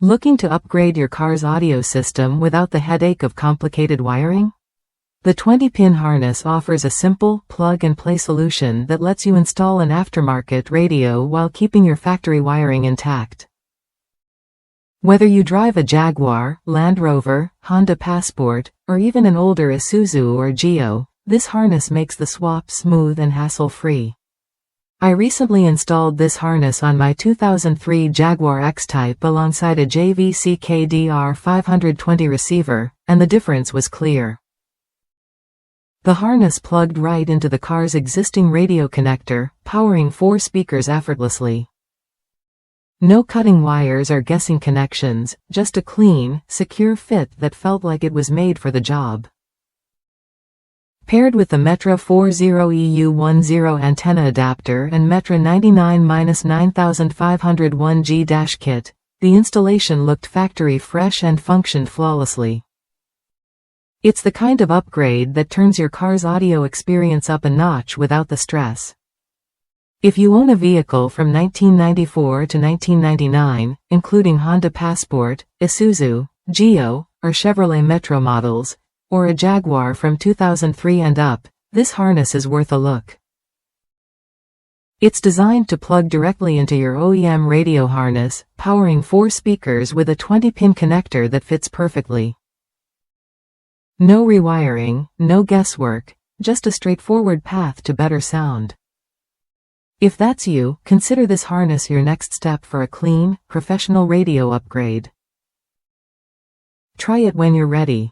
Looking to upgrade your car's audio system without the headache of complicated wiring? The 20-pin harness offers a simple, plug-and-play solution that lets you install an aftermarket radio while keeping your factory wiring intact. Whether you drive a Jaguar, Land Rover, Honda Passport, or even an older Isuzu or Geo, this harness makes the swap smooth and hassle-free. I recently installed this harness on my 2003 Jaguar X-Type alongside a JVC KD-R520 receiver, and the difference was clear. The harness plugged right into the car's existing radio connector, powering 4 speakers effortlessly. No cutting wires or guessing connections, just a clean, secure fit that felt like it was made for the job. Paired with the Metra 40EU10 antenna adapter and Metra 99-9501G kit, the installation looked factory fresh and functioned flawlessly. It's the kind of upgrade that turns your car's audio experience up a notch without the stress. If you own a vehicle from 1994 to 1999, including Honda Passport, Isuzu, Geo, or Chevrolet Metra models, or a Jaguar from 2003 and up, this harness is worth a look. It's designed to plug directly into your OEM radio harness, powering 4 speakers with a 20-pin connector that fits perfectly. No rewiring, no guesswork, just a straightforward path to better sound. If that's you, consider this harness your next step for a clean, professional radio upgrade. Try it when you're ready.